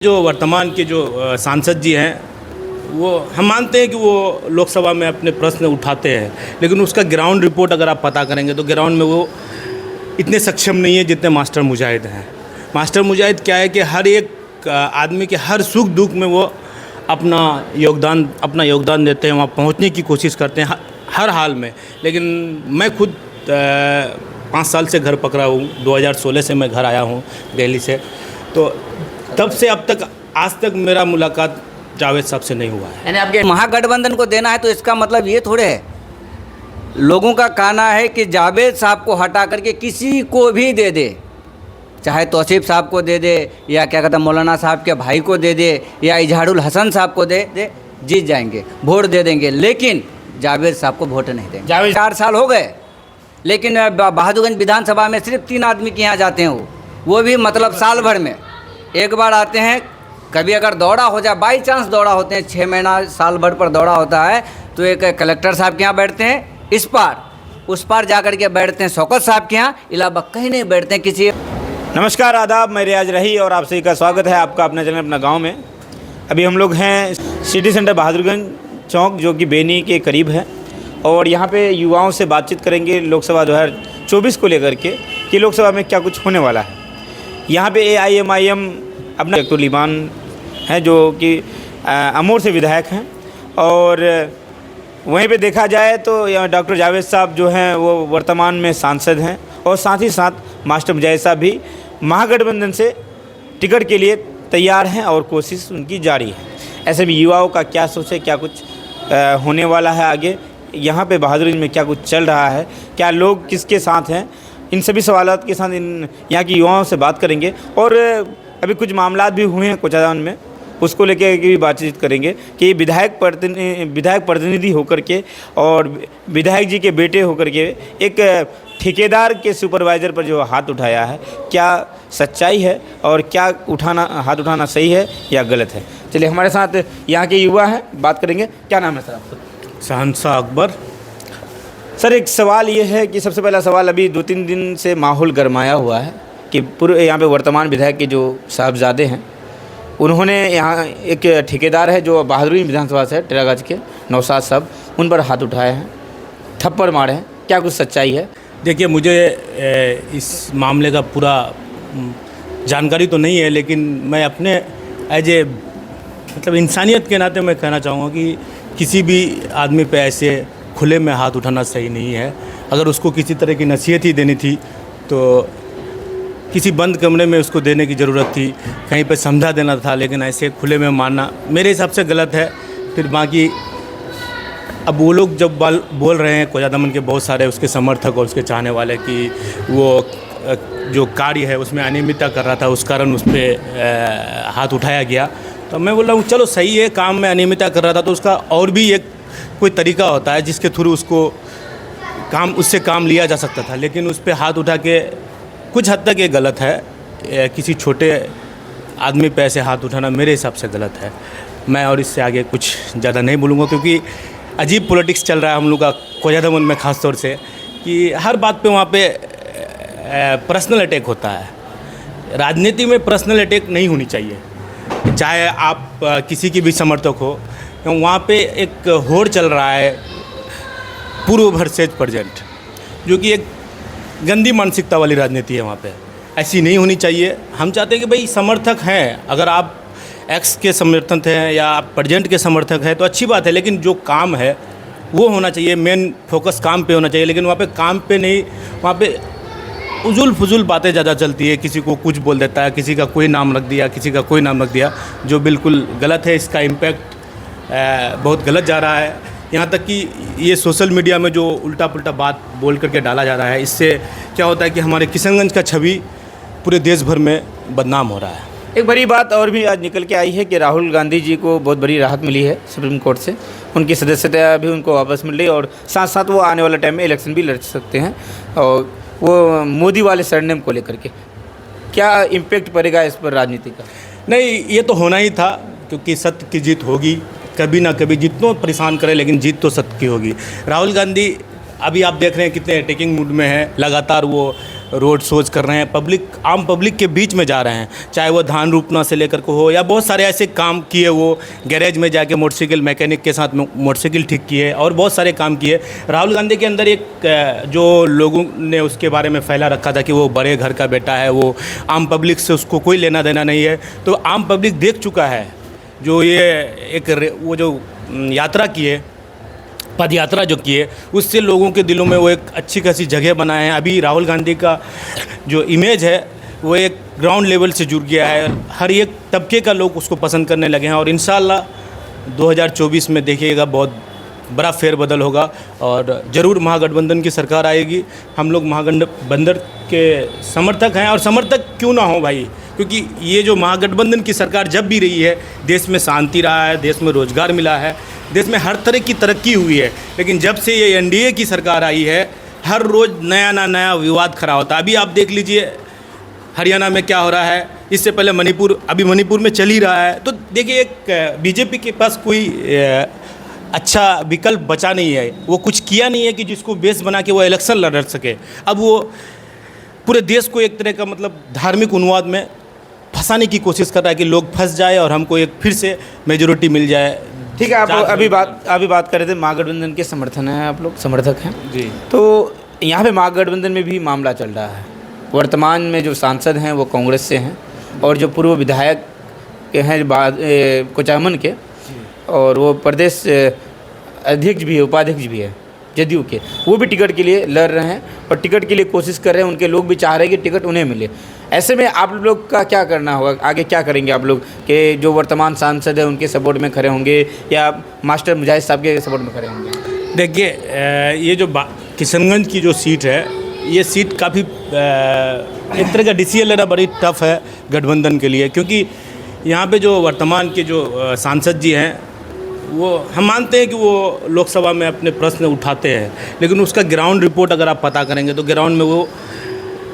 जो वर्तमान के जो सांसद जी हैं वो हम मानते हैं कि वो लोकसभा में अपने प्रश्न उठाते हैं, लेकिन उसका ग्राउंड रिपोर्ट अगर आप पता करेंगे तो ग्राउंड में वो इतने सक्षम नहीं है जितने मास्टर मुजाहिद हैं। मास्टर मुजाहिद क्या है कि हर एक आदमी के हर सुख दुख में वो अपना योगदान देते हैं, वहाँ पहुँचने की कोशिश करते हैं हर हाल में। लेकिन मैं खुद 5 साल से घर पकड़ा हूँ, 2016 से मैं घर आया हूँ दिल्ली से, तो तब से अब तक आज तक मेरा मुलाकात जावेद साहब से नहीं हुआ है। यानी आपके महागठबंधन को देना है तो इसका मतलब ये थोड़े है, लोगों का कहना है कि जावेद साहब को हटा करके किसी को भी दे दे, चाहे तौसीफ साहब को दे दे या क्या कहते हैं मौलाना साहब के भाई को दे दे या इजहारुल हसन साहब को दे दे, जीत जाएंगे, वोट दे देंगे, लेकिन जावेद साहब को वोट नहीं देंगे। जावेद 4 साल हो गए, लेकिन बहादुरगंज विधानसभा में सिर्फ 3 आदमी के यहाँ जाते हैं, वो भी मतलब साल भर में एक बार आते हैं। कभी अगर दौड़ा हो जाए, बाई चांस दौड़ा होते हैं, 6 महीना साल भर पर दौड़ा होता है तो एक कलेक्टर साहब के यहाँ बैठते हैं, इस पार उस पार जा कर के बैठते हैं शौकत साहब के यहाँ, इलावा कहीं नहीं बैठते हैं किसी। नमस्कार, आदाब, मैं रियाज रही और आप सभी का स्वागत है आपका अपना चैनल अपना गांव में। अभी हम लोग हैं सिटी सेंटर बहादुरगंज चौक, जो कि बेनी के करीब है, और यहाँ पे युवाओं से बातचीत करेंगे लोकसभा 2024 को लेकर के कि लोकसभा में क्या कुछ होने वाला है। यहाँ पे AIMIM अपना डॉक्टर लीबान हैं जो कि अमोर से विधायक हैं, और वहीं पे देखा जाए तो डॉक्टर जावेद साहब जो हैं वो वर्तमान में सांसद हैं, और साथ ही साथ मास्टर मुजाहिद साहब भी महागठबंधन से टिकट के लिए तैयार हैं और कोशिश उनकी जारी है। ऐसे में युवाओं का क्या सोच है, क्या कुछ होने वाला है आगे, यहाँ पे बहादुरगंज में क्या कुछ चल रहा है, क्या लोग किसके साथ हैं, इन सभी सवालात के साथ यहाँ की युवाओं से बात करेंगे। और अभी कुछ मामलात भी हुए हैं कोचादान में, उसको लेके भी बातचीत करेंगे कि विधायक प्रतिनिधि होकर के और विधायक जी के बेटे होकर के एक ठेकेदार के सुपरवाइज़र पर जो हाथ उठाया है, क्या सच्चाई है और क्या हाथ उठाना सही है या गलत है। चलिए हमारे साथ यहाँ के युवा हैं, बात करेंगे। क्या नाम है सर आपका? शहंशाह अकबर। सर, एक सवाल ये है कि सबसे पहला सवाल, अभी 2-3 दिन से माहौल गरमाया हुआ है कि पूरे यहाँ पे वर्तमान विधायक के जो साहबजादे हैं, उन्होंने यहाँ एक ठेकेदार है जो बहादुरगंज विधानसभा से टेरागंज के नौशाद साहब, उन पर हाथ उठाए हैं, थप्पड़ मारे हैं, क्या कुछ सच्चाई है? देखिए, मुझे इस मामले का पूरा जानकारी तो नहीं है, लेकिन मैं अपने एज ए मतलब इंसानियत के नाते मैं कहना चाहूँगा कि किसी भी आदमी पे ऐसे खुले में हाथ उठाना सही नहीं है। अगर उसको किसी तरह की नसीहत ही देनी थी तो किसी बंद कमरे में उसको देने की ज़रूरत थी, कहीं पे समझा देना था, लेकिन ऐसे खुले में मारना मेरे हिसाब से गलत है। फिर बाकी अब वो लोग जब बोल रहे हैं, कोजादमन के बहुत सारे उसके समर्थक और उसके चाहने वाले, कि वो जो कार्य है उसमें अनियमितता कर रहा था, उस कारण उस पर हाथ उठाया गया। तो मैं बोल रहा हूँ चलो सही है, काम में अनियमितता कर रहा था तो उसका और भी एक कोई तरीका होता है जिसके थ्रू उससे काम लिया जा सकता था, लेकिन उस पर हाथ उठा के कुछ हद तक ये गलत है। किसी छोटे आदमी पे ऐसे हाथ उठाना मेरे हिसाब से गलत है। मैं और इससे आगे कुछ ज़्यादा नहीं बोलूँगा, क्योंकि अजीब पॉलिटिक्स चल रहा है हम लोग का कोजादमन में, ख़ास तौर से कि हर बात पे वहाँ पे पर्सनल अटैक होता है। राजनीति में पर्सनल अटैक नहीं होनी चाहिए, चाहे आप किसी की भी समर्थक हो। वहाँ पे एक होड़ चल रहा है पूर्व वर्सेज प्रेजेंट, जो कि एक गंदी मानसिकता वाली राजनीति है। वहाँ पे ऐसी नहीं होनी चाहिए। हम चाहते हैं कि भाई समर्थक हैं, अगर आप एक्स के समर्थक हैं या आप प्रेजेंट के समर्थक हैं तो अच्छी बात है, लेकिन जो काम है वो होना चाहिए, मेन फोकस काम पे होना चाहिए। लेकिन वहाँ पे काम पे नहीं, वहाँ पे उजुल फुजुल बातें ज़्यादा चलती है, किसी को कुछ बोल देता है, किसी का कोई नाम रख दिया, किसी का कोई नाम रख दिया, जो बिल्कुल गलत है। इसका इम्पैक्ट बहुत गलत जा रहा है। यहाँ तक कि ये सोशल मीडिया में जो उल्टा पुल्टा बात बोल करके डाला जा रहा है, इससे क्या होता है कि हमारे किशनगंज का छवि पूरे देश भर में बदनाम हो रहा है। एक बड़ी बात और भी आज निकल के आई है कि राहुल गांधी जी को बहुत बड़ी राहत मिली है सुप्रीम कोर्ट से, उनकी सदस्यता भी उनको वापस मिल रही है, और साथ साथ वो आने वाले टाइम में इलेक्शन भी लड़ सकते हैं, और वो मोदी वाले सरनेम को लेकर के क्या इम्पेक्ट पड़ेगा इस पर राजनीति का? नहीं, ये तो होना ही था, क्योंकि सत्य की जीत होगी कभी ना कभी, जितनों परेशान करे लेकिन जीत तो सत्य की होगी। राहुल गांधी अभी आप देख रहे हैं कितने अटैकिंग मूड में है, लगातार वो रोड शोज कर रहे हैं, आम पब्लिक के बीच में जा रहे हैं, चाहे वो धान रोपना से लेकर के हो या बहुत सारे ऐसे काम किए, वो गैरेज में जाके मोटरसाइकिल मैकेनिक के साथ मोटरसाइकिल ठीक किए और बहुत सारे काम किए। राहुल गांधी के अंदर एक जो लोगों ने उसके बारे में फैला रखा था कि वो बड़े घर का बेटा है, वो आम पब्लिक से उसको कोई लेना देना नहीं है, तो आम पब्लिक देख चुका है जो ये वो जो यात्रा किए, पद यात्रा जो किए, उससे लोगों के दिलों में वो एक अच्छी खासी जगह बनाए हैं। अभी राहुल गांधी का जो इमेज है वो एक ग्राउंड लेवल से जुड़ गया है, हर एक तबके का लोग उसको पसंद करने लगे हैं और इंशाल्लाह 2024 में देखिएगा बहुत बड़ा फेरबदल होगा और ज़रूर महागठबंधन की सरकार आएगी। हम लोग महागठबंधन के समर्थक हैं और समर्थक क्यों ना हो भाई, क्योंकि ये जो महागठबंधन की सरकार जब भी रही है देश में शांति रहा है, देश में रोज़गार मिला है, देश में हर तरह की तरक्की हुई है। लेकिन जब से ये एनडीए की सरकार आई है हर रोज़ नया विवाद खड़ा होता है। अभी आप देख लीजिए हरियाणा में क्या हो रहा है, इससे पहले अभी मणिपुर में चल ही रहा है। तो देखिए एक बीजेपी के पास कोई अच्छा विकल्प बचा नहीं है, वो कुछ किया नहीं है कि जिसको बेस बना के वो इलेक्शन लड़ सके। अब वो पूरे देश को एक तरह का मतलब धार्मिक उन्माद में फंसाने की कोशिश कर रहा है कि लोग फंस जाए और हमको एक फिर से मेजोरिटी मिल जाए। ठीक है, आप अभी बात कर रहे थे महागठबंधन के समर्थन है, आप लोग समर्थक हैं जी। तो यहाँ पे महागठबंधन में भी मामला चल रहा है। वर्तमान में जो सांसद हैं वो कांग्रेस से हैं और जो पूर्व विधायक हैं कुचामन के, और वो प्रदेश अध्यक्ष भी है, उपाध्यक्ष भी है जदयू के, वो भी टिकट के लिए लड़ रहे हैं और टिकट के लिए कोशिश कर रहे हैं। उनके लोग भी चाह रहे हैं कि टिकट उन्हें मिले। ऐसे में आप लोग का क्या करना होगा, आगे क्या करेंगे आप लोग कि जो वर्तमान सांसद है उनके सपोर्ट में खड़े होंगे या मास्टर मुजाहिद साहब के सपोर्ट में खड़े होंगे? देखिए ये जो किशनगंज की जो सीट है, ये सीट काफ़ी एक तरह का डिसीजन लेना बड़ी टफ है गठबंधन के लिए, क्योंकि यहाँ पे जो वर्तमान के जो सांसद जी हैं वो हम मानते हैं कि वो लोकसभा में अपने प्रश्न उठाते हैं, लेकिन उसका ग्राउंड रिपोर्ट अगर आप पता करेंगे तो ग्राउंड में वो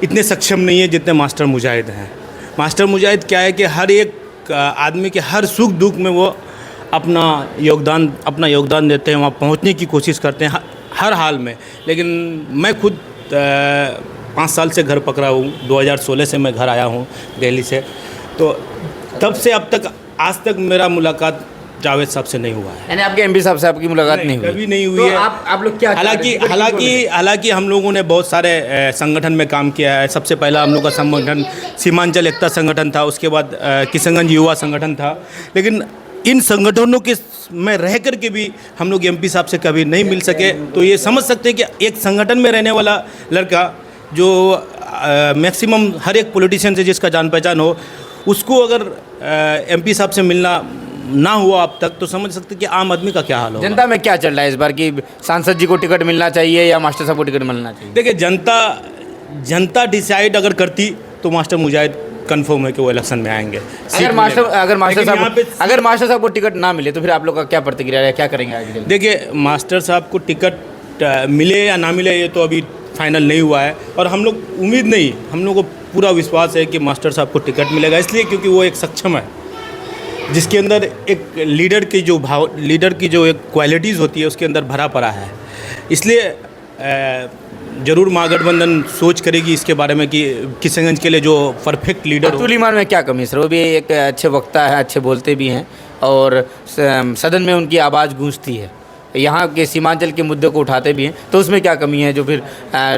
इतने सक्षम नहीं है जितने मास्टर मुजाहिद हैं। मास्टर मुजाहिद क्या है कि हर एक आदमी के हर सुख दुख में वो अपना योगदान देते हैं, वहाँ पहुँचने की कोशिश करते हैं हर हाल में। लेकिन मैं खुद 5 साल से घर पकड़ा हूँ, 2016 से मैं घर आया हूँ दिल्ली से, तो तब से अब तक आज तक मेरा मुलाकात जावेद साहब से नहीं हुआ है। यानी आपके एमपी साहब से आपकी मुलाकात नहीं हुई? कभी नहीं हुई तो है। आप लोग क्या, हालांकि हम लोगों ने बहुत सारे संगठन में काम किया है। सबसे पहला हम लोग का संगठन सीमांचल एकता संगठन था, उसके बाद किशनगंज युवा संगठन था। लेकिन इन संगठनों के में रह कर के भी हम लोग एमपी साहब से कभी नहीं मिल सके। तो ये समझ सकते हैं कि एक संगठन में रहने वाला लड़का जो मैक्सिमम हर एक पॉलिटिशियन से जिसका जान पहचान हो, उसको अगर एमपी साहब से मिलना ना हुआ अब तक, तो समझ सकते कि आम आदमी का क्या हाल होगा। जनता में क्या चल रहा है इस बार कि सांसद जी को टिकट मिलना चाहिए या मास्टर साहब को टिकट मिलना चाहिए? देखिए जनता डिसाइड अगर करती तो मास्टर मुजाहिद कंफर्म है कि वो इलेक्शन में आएंगे। अगर मास्टर साहब को टिकट ना मिले तो फिर आप लोग का क्या प्रतिक्रिया है, क्या करेंगे आगे? देखिए मास्टर साहब को टिकट मिले या ना मिले ये तो अभी फाइनल नहीं हुआ है, और हम लोग उम्मीद नहीं, हम लोग को पूरा विश्वास है कि मास्टर साहब को टिकट मिलेगा, इसलिए क्योंकि वो एक सक्षम है जिसके अंदर एक लीडर की जो एक क्वालिटीज़ होती है उसके अंदर भरा पड़ा है। इसलिए ज़रूर महागठबंधन सोच करेगी इसके बारे में कि किशनगंज के लिए जो परफेक्ट लीडर हो। अतुल ईमान में क्या कमी सर? वो भी एक अच्छे वक्ता है, अच्छे बोलते भी हैं और सदन में उनकी आवाज़ गूंजती है, यहाँ के सीमांचल के मुद्दे को उठाते भी हैं, तो उसमें क्या कमी है जो फिर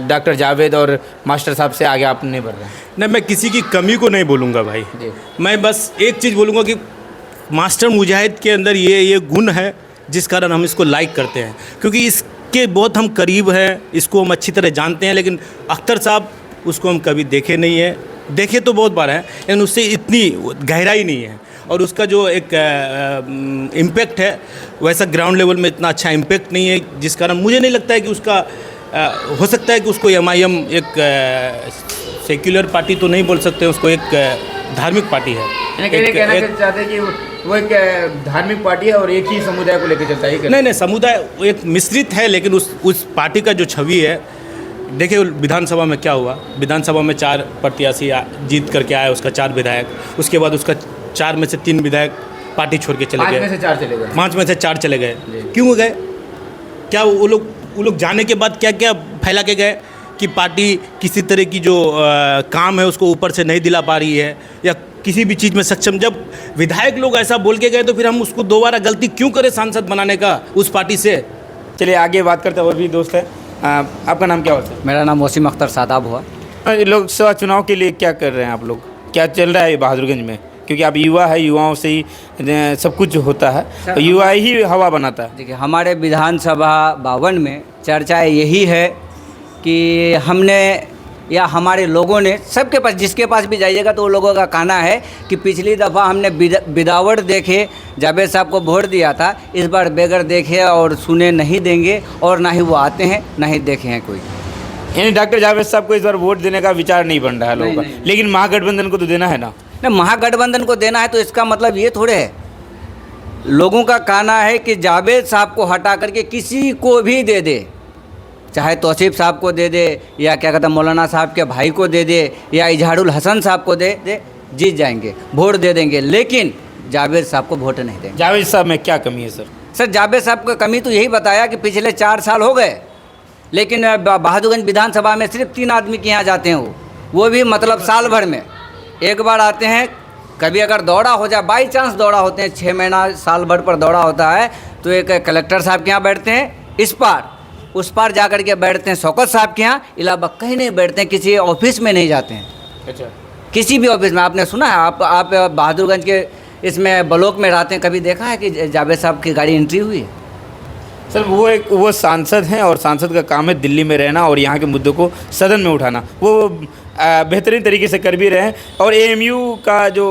डॉक्टर जावेद और मास्टर साहब से आगे आप नहीं बढ़ रहे हैं? नहीं, मैं किसी की कमी को नहीं बोलूँगा भाई, मैं बस एक चीज़ बोलूँगा कि मास्टर मुजाहिद के अंदर ये गुण है जिस कारण हम इसको लाइक करते हैं, क्योंकि इसके बहुत हम करीब हैं, इसको हम अच्छी तरह जानते हैं। लेकिन अख्तर साहब उसको हम कभी देखे नहीं हैं, देखे तो बहुत बार हैं, लेकिन उससे इतनी गहराई नहीं है, और उसका जो एक इम्पैक्ट है वैसा ग्राउंड लेवल में इतना अच्छा इम्पैक्ट नहीं है, जिस कारण मुझे नहीं लगता है कि उसका हो सकता है कि उसको MIM एक सेक्युलर पार्टी तो नहीं बोल सकते, उसको एक धार्मिक पार्टी है। कहना चाहते हैं कि वो एक धार्मिक पार्टी है और एक ही समुदाय को लेकर चलता है? नहीं, समुदाय एक मिश्रित है, लेकिन उस पार्टी का जो छवि है, देखिए विधानसभा में क्या हुआ, विधानसभा में 4 प्रत्याशी जीत करके आए, उसका 4 विधायक, उसके बाद उसका 4 में से 3 विधायक पार्टी छोड़ के चले गए, 5 में से 4 चले गए, 5 में से 4 चले गए। क्यों गए? क्या वो लोग जाने के बाद क्या क्या फैला के गए कि पार्टी किसी तरह की जो काम है उसको ऊपर से नहीं दिला पा रही है या किसी भी चीज़ में सक्षम। जब विधायक लोग ऐसा बोल के गए तो फिर हम उसको दोबारा गलती क्यों करें सांसद बनाने का उस पार्टी से। चलिए आगे बात करते हैं, और भी दोस्त है। आपका नाम क्या होता है? मेरा नाम वसीम अख्तर सादाब हुआ। लोकसभा चुनाव के लिए क्या कर रहे हैं आप लोग, क्या चल रहा है बहादुरगंज में? क्योंकि आप युवा है, युवाओं से ही सब कुछ होता है, तो युवा ही हवा बनाता है। देखिए, हमारे विधानसभा 52 में चर्चा यही है कि हमने या हमारे लोगों ने, सबके पास जिसके पास भी जाइएगा तो वो लोगों का कहना है कि पिछली दफ़ा हमने विदावट देखे जावेद साहब को वोट दिया था, इस बार बगैर देखे और सुने नहीं देंगे, और ना ही वो आते हैं ना ही देखे हैं कोई। यानी डॉक्टर जावेद साहब को इस बार वोट देने का विचार नहीं बन रहा है लोगों का, लेकिन महागठबंधन को तो देना है ना। नहीं, महागठबंधन को देना है तो इसका मतलब ये थोड़े है। लोगों का कहना है कि जावेद साहब को हटा करके किसी को भी दे दे, चाहे तौसीफ साहब को दे दे या क्या कहते हैं मौलाना साहब के भाई को दे दे या इजहारुल हसन साहब को दे दे, जीत जाएंगे, वोट दे देंगे, लेकिन जावेद साहब को वोट नहीं देंगे। जावेद साहब में क्या कमी है सर? सर, जावेद साहब की कमी तो यही बताया कि पिछले 4 साल हो गए, लेकिन बहादुरगंज विधानसभा में सिर्फ 3 आदमी के यहाँ जाते हैं, वो भी मतलब साल भर में एक बार आते हैं। कभी अगर दौड़ा हो जाए, बाई चांस दौड़ा होते हैं, 6 महीना साल भर पर दौड़ा होता है, तो एक कलेक्टर साहब के यहाँ बैठते हैं, इस पार उस पार जा कर के बैठते हैं शौकत साहब के यहाँ, इलावा कहीं नहीं बैठते हैं, किसी ऑफिस में नहीं जाते हैं। अच्छा, किसी भी ऑफिस में आपने सुना है? आप बहादुरगंज के इसमें ब्लॉक में रहते हैं, कभी देखा है कि जावेद साहब की गाड़ी एंट्री हुई है? सर वो सांसद हैं और सांसद का काम है दिल्ली में रहना और यहाँ के मुद्दों को सदन में उठाना। वो बेहतरीन तरीके से कर भी रहे हैं, और एएमयू का जो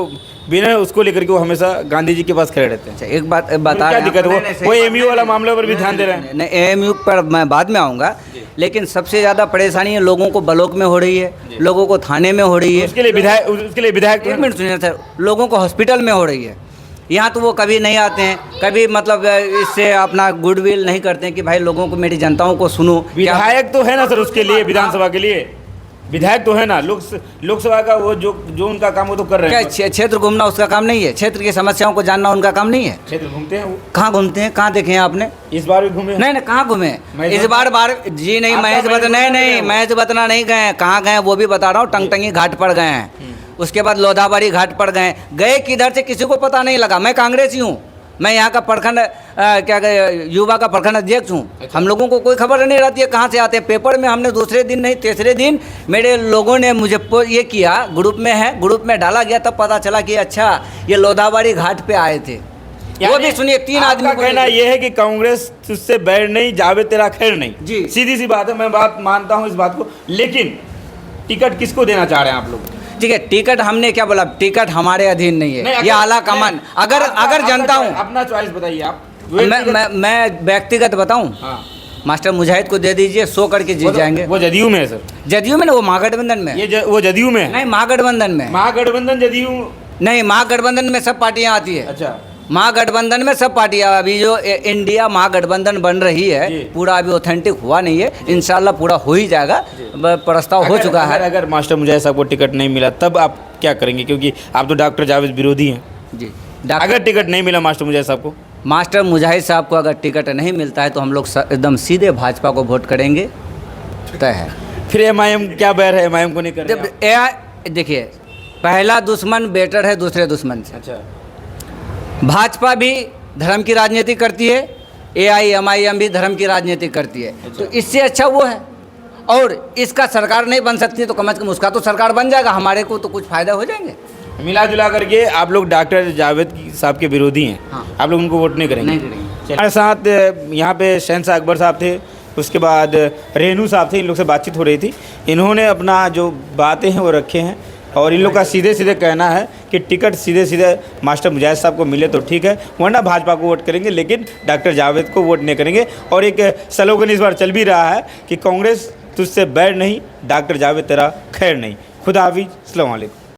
बिना है उसको लेकर के वो हमेशा गांधी जी के पास खड़े रहते हैं। अच्छा, एक बात बता, क्या दिक्कत है? वो एएमयू वाला मामले पर भी ध्यान दे रहे हैं। नहीं, एएमयू पर मैं बाद में आऊँगा, लेकिन सबसे ज़्यादा परेशानी है लोगों को ब्लॉक में हो रही है, लोगों को थाने में हो रही है। उसके लिए विधायक एक मिनट सुनिए सर, लोगों को हॉस्पिटल में हो रही है, यहाँ तो वो कभी नहीं आते हैं, कभी मतलब इससे अपना गुडविल नहीं करते हैं कि भाई लोगों को, मेरी जनताओं को सुनो। विधायक तो है ना सर उसके लिए, विधानसभा के लिए विधायक तो है ना। लोकसभा का वो जो उनका काम वो तो कर रहे हैं। क्या क्षेत्र घूमना उसका काम नहीं है? क्षेत्र की समस्याओं को जानना उनका काम नहीं है? क्षेत्र घूमते हैं वो। कहाँ घूमते हैं? कहाँ देखे हैं आपने? इस बार भी घूमे? नहीं, कहाँ घूमे इस बार जी नहीं, महेश बतना नहीं गए। कहाँ गए वो भी बता रहा हूँ, टंगटंगी घाट पर गए हैं, उसके बाद लोधाबाड़ी घाट पर गए किधर से किसी को पता नहीं लगा। मैं कांग्रेसी हूँ, मैं यहाँ का प्रखंड युवा का प्रखंड अध्यक्ष हूँ। अच्छा। हम लोगों को कोई खबर नहीं रहती है कहाँ से आते हैं। पेपर में हमने दूसरे दिन नहीं, तीसरे दिन मेरे लोगों ने मुझे ये किया, ग्रुप में डाला गया, तब पता चला कि अच्छा ये लोधाबाड़ी घाट पे आए थे। वो भी सुनिए, 3 आदमी का कहना ये है कि कांग्रेस तुझसे बैर नहीं, जावेद तेरा खैर नहीं। जी, सीधी सी बात है, मैं बात मानता हूँ इस बात को, लेकिन टिकट किसको देना चाह रहे हैं आप लोग? ठीक है, टिकट हमने क्या बोला, टिकट हमारे अधीन नहीं है, ये आला कमान। अगर जनता हूँ, अपना चॉइस बताइए आप। मैं व्यक्तिगत बताऊं, हाँ, मास्टर मुजाहिद को दे दीजिए, 100 करके जीत जाएंगे। वो जदयू में है सर। जदयू में ना, वो महागठबंधन में। वो जदयू में है? नहीं, महागठबंधन में। महागठबंधन जदयू नहीं, महागठबंधन में सब पार्टियां आती है। अच्छा, महागठबंधन में सब पार्टियां, अभी जो इंडिया महागठबंधन बन रही है पूरा अभी ऑथेंटिक हुआ नहीं है, इंशाल्लाह पूरा हो ही जाएगा, प्रस्ताव हो चुका है। अगर मास्टर मुजाहिद साहब को टिकट नहीं मिला तब आप क्या करेंगे? क्योंकि आप तो डॉक्टर जावेद विरोधी हैं जी। अगर टिकट नहीं मिला मास्टर मुजाहिद साहब को? मास्टर मुजाहिद साहब को अगर टिकट नहीं मिलता है तो हम लोग एकदम सीधे भाजपा को वोट करेंगे, तय है। फिर एमआईएम क्या बैर है? एमआईएम को नहीं करेंगे? देखिए, पहला दुश्मन बेटर है दूसरे दुश्मन से। अच्छा, भाजपा भी धर्म की राजनीति करती है, एआईएमआईएम भी धर्म की राजनीति करती है। अच्छा। तो इससे अच्छा वो है, और इसका सरकार नहीं बन सकती तो कम से कम उसका तो सरकार बन जाएगा, हमारे को तो कुछ फायदा हो जाएंगे। मिला जुला करके आप लोग डॉक्टर जावेद साहब के विरोधी हैं। हाँ। आप लोग उनको वोट नहीं करेंगे? नहीं करेंगे। हमारे साथ यहाँ पे शहनशाह अकबर साहब थे, उसके बाद रेनू साहब थे, इन लोग से बातचीत हो रही थी। इन्होंने अपना जो बातें हैं वो रखे हैं, और इन लोग का सीधे सीधे कहना है कि टिकट सीधे सीधे मास्टर मुजाहिद साहब को मिले तो ठीक है, वरना भाजपा को वोट करेंगे, लेकिन डॉक्टर जावेद को वोट नहीं करेंगे। और एक स्लोगन इस बार चल भी रहा है कि कांग्रेस तुझसे बैर नहीं, डॉक्टर जावेद तेरा खैर नहीं। खुदा हाफिज़, अस्सलाम वालेकुम।